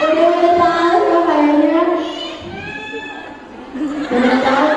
Udah tahu ya kayaknya. Udah tahu.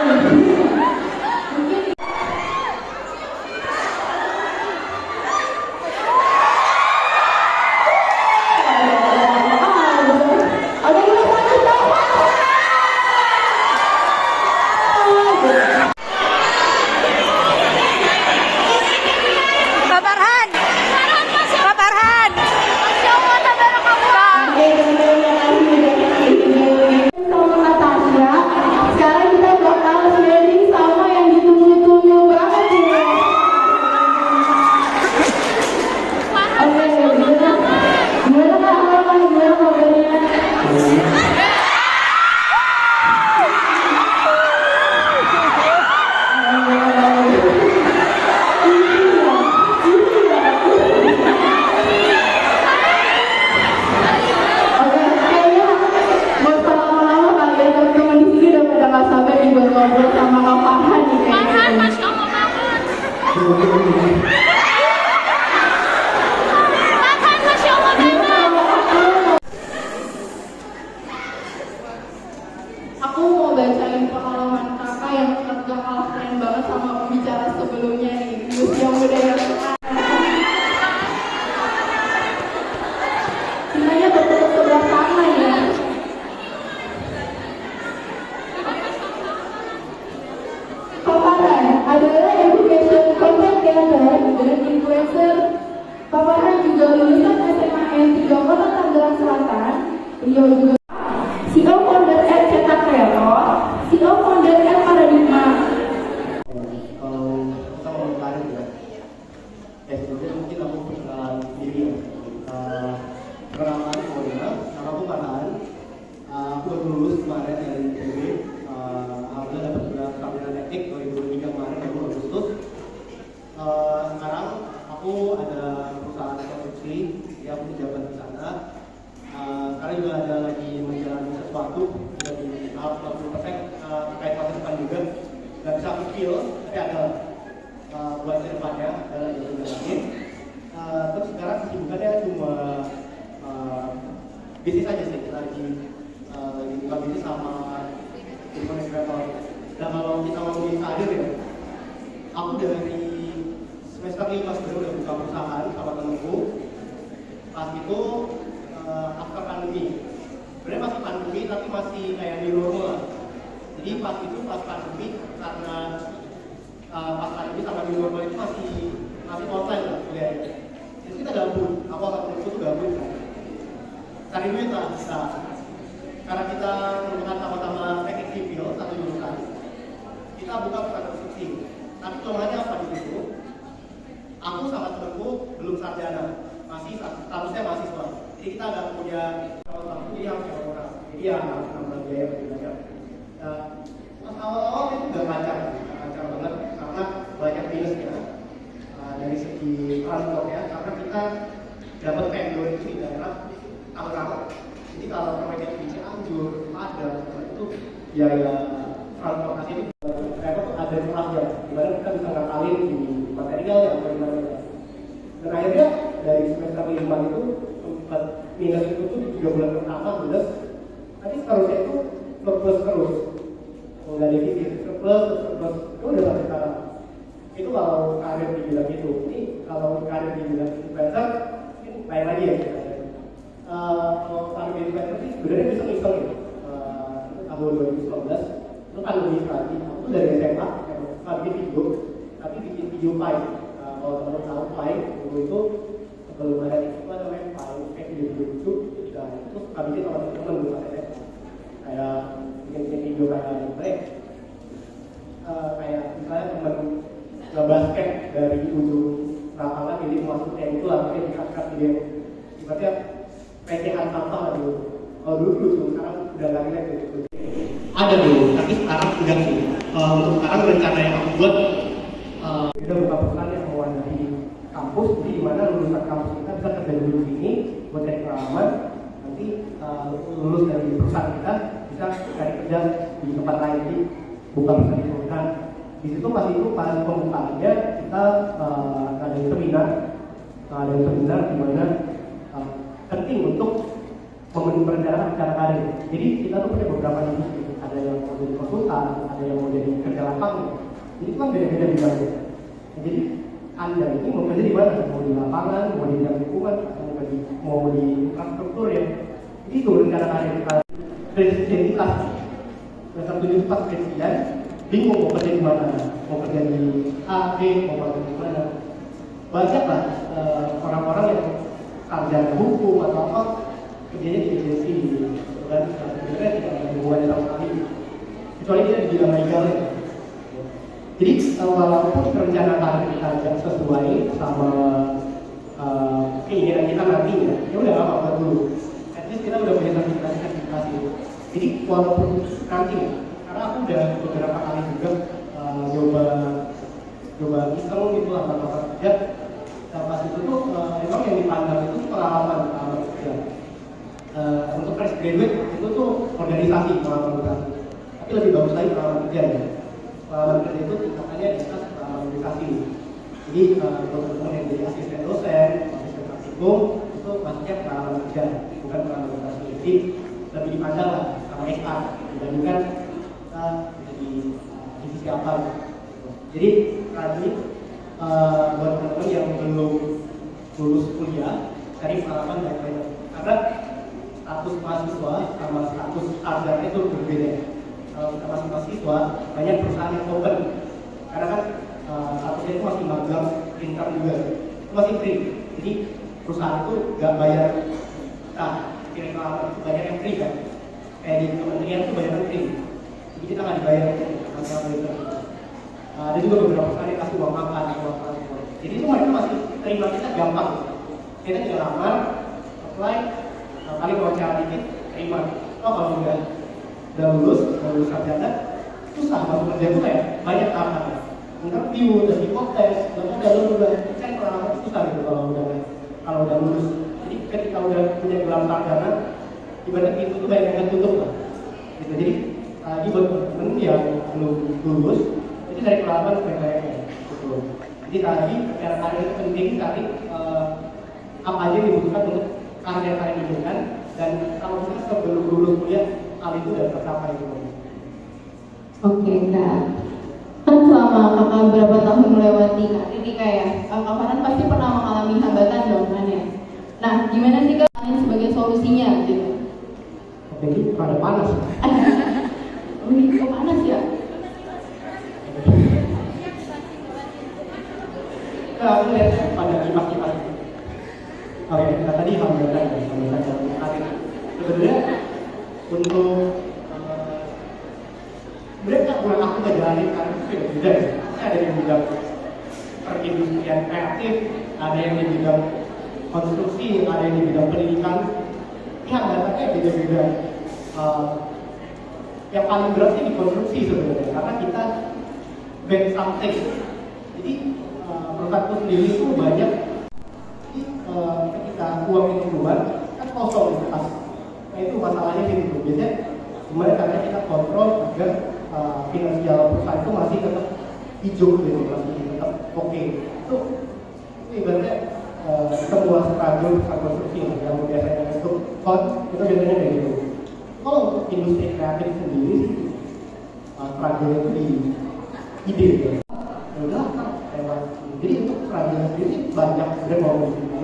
Aku mau bacain pengalaman kakak yang gak kalah keren banget sama pembicara sebelumnya nih, Museum Budaya Sekarang. Sebenarnya bertemu sebelah sana ya. Paparan adalah education content creator dan influencer. Paparan juga lulusan SMA N3 Kota Tangerang Selatan. Beliau juga CEO founder at Cetak Kreator, CEO founder at Paradigma. Kalau kita mau menarik ya, sebelumnya mungkin aku perkenalan diri ya. Perkenalan Korea, nama aku Farhan. Aku baru lulus kemarin dari ITB. Alhamdulillah dapat gelar sarjana teknik 2023 kemarin di bulan Agustus. Sekarang aku ada perusahaan konstruksi, ya aku jabat di sana. Sekarang juga ada lagi menjalani sesuatu dari tahap 40% terkait masa depan juga. Gak bisa aku feel, tapi ada buat ke depannya adalah yang menjalani. Terus sekarang kesibukannya cuma bisnis aja sih, lagi buka bisnis sama content creator. Dan kalau kita ngomongin karir ya, aku dari semester 5 sebenarnya udah buka perusahaan sama temenku. Pas itu after pandemi, sebenarnya masih pandemi tapi masih kayak di normal. Jadi pas pandemi karena pas pandemi sama di normal itu masih online lah ya. Jadi kita gabung, aku sama temenku tuh gabung kan. Cari duit lah kita. Karena kita merupakan sama-sama teknik sipil satu jurusan, kita buka perusahaan konstruksi. Tapi kelemahannya apa di situ? Aku sama temenku belum sarjana, masih statusnya mahasiswa. Jadi kita nggak punya kalau kuliah sama orang. Jadi ya nambah biaya lebih banyak. Pas awal-awal itu nggak lancar banget karena banyak minusnya dari segi transportnya. Karena kita dapat vendor itu di daerah Tangerang. Jadi kalau mereka di Cianjur, Padang, itu biaya transportasi itu mereka tuh ada murahnya. Dimana kita bisa ngakalin di material yang mana-mana. Dan akhirnya dari semester 5 itu minus itu tuh 3 bulan pertama minus, tapi seterusnya itu surplus terus, nggak defisit, surplus itu udah pasti sekarang. Itu kalau karir di bidang itu. Ini kalau karir di bidang influencer ini lain lagi ya. Kalau karir di influencer sih sebenarnya bisa iseng ya. Itu tahun 2019 itu kan lebih lagi. Aku dari SMA yang bikin video, tapi bikin video file. Kalau teman-teman tahu file itu sebelum ada itu namanya file kayak video lucu, dan itu suka bikin sama teman-teman di sana kayak bikin video kayak kayak misalnya teman ngebasket dari ujung lapangan jadi masuk yang itu lah, mungkin dikat-kat dia sifatnya pecahan sampah lah dulu. Kalau dulu lucu, sekarang udah lagi gitu. Ada dulu, tapi sekarang enggak sih. Untuk sekarang rencana yang aku buat kita buka perusahaan yang mewadahi kampus, jadi dimana lulusan kampus kita bisa kerja dulu di sini buat cari pengalaman. Nanti lulus dari perusahaan kita bisa cari kerja di tempat lain, di buka perusahaan di perusahaan. Di situ pas pembukaannya kita ada seminar di mana penting untuk merencanakan rencana karir. Jadi kita tuh punya beberapa divisi, ada yang mau jadi konsultan, ada yang mau jadi kerja lapangan. Jadi itu kan beda-beda bidangnya. Jadi Anda ini mau kerja di mana? Mau di lapangan, mau di bidang lingkungan, atau mau di infrastruktur ya. Jadi itu rencana karir kita. Dari identitas, yang satu itu pas presiden, bingung mau kerja di mana, mau kerja di A, B, mau kerja di mana. Banyak lah orang-orang yang sarjana hukum atau apa kerjanya di agensi dan sebenarnya tidak ada hubungannya sama sekali kecuali dia di bidang legal. Jadi walaupun rencana karir kita tidak sesuai sama keinginan kita nanti ya udah nggak apa-apa dulu. At least kita udah punya sertifikasi. Jadi walaupun nanti, karena aku udah beberapa kali juga coba iseng gitu apa kerja. Nah, pas itu tuh memang yang dipandang itu pengalaman kerja. Untuk fresh graduate itu tuh organisasi pengalaman kerja. Tapi lebih bagus lagi pengalaman kerja ya. Pengalaman kerja itu tingkatannya di atas pengalaman organisasi. Jadi teman-teman yang jadi asisten dosen, asisten praktikum itu maksudnya pengalaman kerja, bukan pengalaman organisasi. Jadi lebih dipandang lah sama HR dibandingkan kita jadi divisi apa. Jadi tadi buat teman-teman yang belum lulus kuliah cari pengalaman dan lain-lain karena status mahasiswa sama status sarjana itu berbeda. Kalau kita masih mahasiswa banyak perusahaan yang open karena kan statusnya itu masih magang intern juga itu masih free, jadi perusahaan itu nggak bayar. Kirim pengalaman itu banyak yang free kan, kayak di kementerian itu banyak yang free, jadi kita nggak dibayar ada juga beberapa perusahaan yang kasih uang makan, uang transport. Jadi itu mereka masih terima kita gampang. Kita tinggal lamar, apply, kali wawancara dikit, terima. Kalau udah lulus sarjana, susah masuk kerja itu kayak banyak tahapan. Interview, udah dipotes, udah kan pengalaman susah gitu kalau udah lulus. Jadi ketika udah punya gelar sarjana, ibaratnya pintu itu banyak yang tutup lah. Gitu. Jadi ini buat temen yang belum lulus. Itu dari pengalaman PKM gitu. Jadi tadi secara karir itu penting cari apa aja yang dibutuhkan untuk karir kalian dibutuhkan dan kalau kita sebelum lulus kuliah hal itu sudah tercapai gitu. Oke Kak, kan selama kakak berapa tahun melewati karir ini kayak Kak Farhan pasti pernah mengalami hambatan dong kan ya. Nah gimana sih Kak sebagai solusinya gitu? Oke, ini pada panas. Kok panas ya? Aku lihat pada kipas-kipas. Oke, kita tadi hambatan dalam karir. Sebenarnya untuk sebenarnya kurang aku ngejalanin karir itu beda ya. Ada yang bidang perindustrian kreatif, ada yang di bidang konstruksi, ada yang di bidang pendidikan. Ini hambatannya beda-beda. Yang paling berat sih di konstruksi sebenarnya, karena kita band something. Jadi perusahaan itu sendiri itu banyak. Jadi ketika uang itu keluar kan kosong di kas. Nah itu masalahnya sih gitu. Biasanya gimana caranya kita kontrol agar finansial perusahaan itu masih tetap hijau gitu, masih tetap oke. Itu ibaratnya semua struggle konstruksi yang biasanya untuk itu biasanya kayak gitu. Kalau untuk industri kreatif sendiri sih struggle itu di ide gitu. Udah lewat. Jadi untuk struggle sendiri banyak sebenarnya mau disini.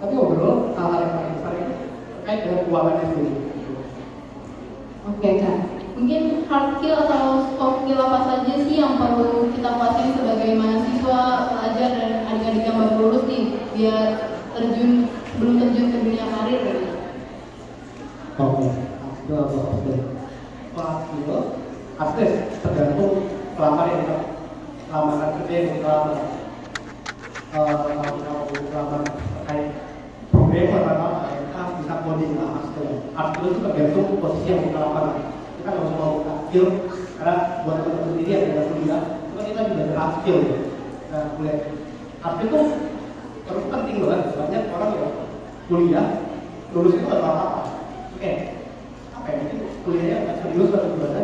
Tapi overall hal-hal yang paling besar itu terkait dengan keuangannya sendiri. Oke Kak, mungkin hard skill atau soft skill apa saja sih yang perlu kita kuasain sebagai mahasiswa, pelajar dan adik-adik yang baru lulus nih biar belum terjun ke dunia karir gitu. Oke, skill atau soft skill? Skill, akses tergantung pelamar yang kita lamaran kerja yang kita lamar. Kalau pelamar terkait programmer atau apa, bisa coding lah hard skill itu tergantung posisi yang kita lamar. Kita nggak usah mau skill karena buat teman-teman sendiri yang ada kuliah itu kan kita juga ada hard skill ya. Nah, kuliah hard skill itu terus penting banget. Banyak orang yang kuliah lulus itu nggak tahu apa. Oke, apa ya? Itu kuliahnya nggak serius atau gimana?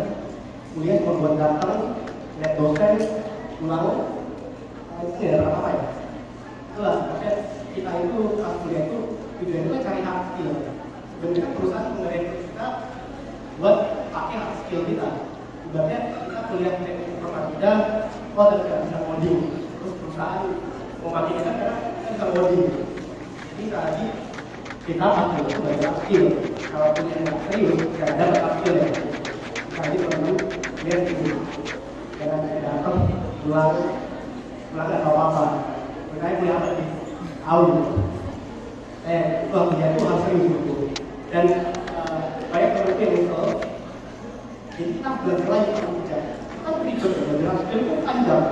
Kuliah cuma buat datang, lihat dosen, pulang, itu ya apa ya? Itulah, makanya kita itu pas kuliah itu tujuannya itu cari hard skill. sebenarnya perusahaan merekrut kita buat pakai hard skill kita. Ibaratnya kita kuliah teknik informatika, oh tapi nggak bisa coding, terus perusahaan mau pakai kita karena kita bisa coding. Jadi tadi kita pakai itu sebagai hard skill. Kalau punya nggak serius, nggak ada hard skill ya. Tadi teman-teman lihat ini, jangan saya datang pulang nggak tahu apa. Mereka punya apa nih? Tahu. Dia itu harus serius gitu. Dan banyak teman-teman yang misal, jadi kita belajar lagi sama kerja. Kita ribet belajar skill itu panjang.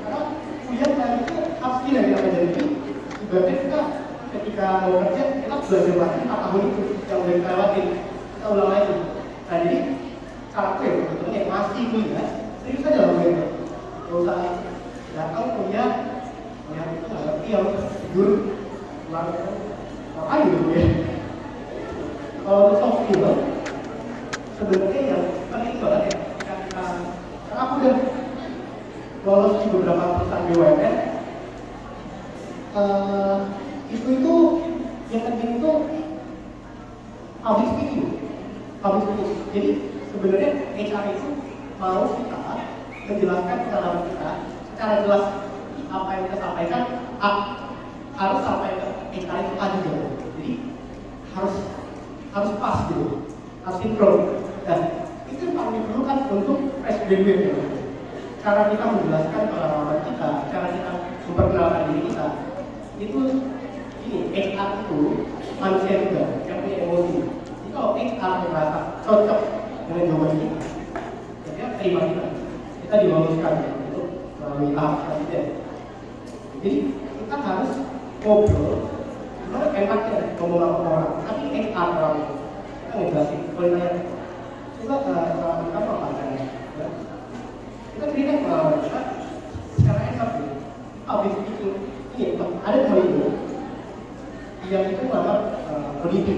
Karena kuliah tadi itu hard skill yang kita pelajari. Ibaratnya kita ketika mau kerja, kita belajar lagi 4 tahun itu yang udah kita lewatin. Kita ulang lagi. Nah jadi cara ya, teman-teman yang masih kuliah, serius aja lah gitu. Gak usah datang kuliah, yang itu nggak ngerti, yang tidur, pulang, ngapain gitu ya. Kalau untuk soft skill, sebenarnya yang penting banget ya, karena aku udah lolos di beberapa perusahaan BUMN, itu yang penting itu public speaking. Jadi sebenarnya HR itu mau kita menjelaskan pengalaman kita secara jelas, apa yang kita sampaikan harus sampai ke HR itu adil. Jadi harus pas gitu, harus sinkron. Dan itu yang paling diperlukan untuk fresh graduate ya. Cara kita menjelaskan pengalaman kita, cara kita memperkenalkan diri kita, itu ini HR itu manusia juga yang punya emosi. Jadi kalau HR merasa cocok dengan jawaban kita, dia terima kita diloluskan untuk melalui tahap selanjutnya. Jadi kita harus ngobrol, gimana enaknya ngomong sama orang, tapi HR orang itu kita ngejelasin, kalau ditanya coba pengalaman kamu apa adanya ya? Kita cerita pengalaman kita secara enak gitu. Habis itu ini ada teman itu yang itu malah penipu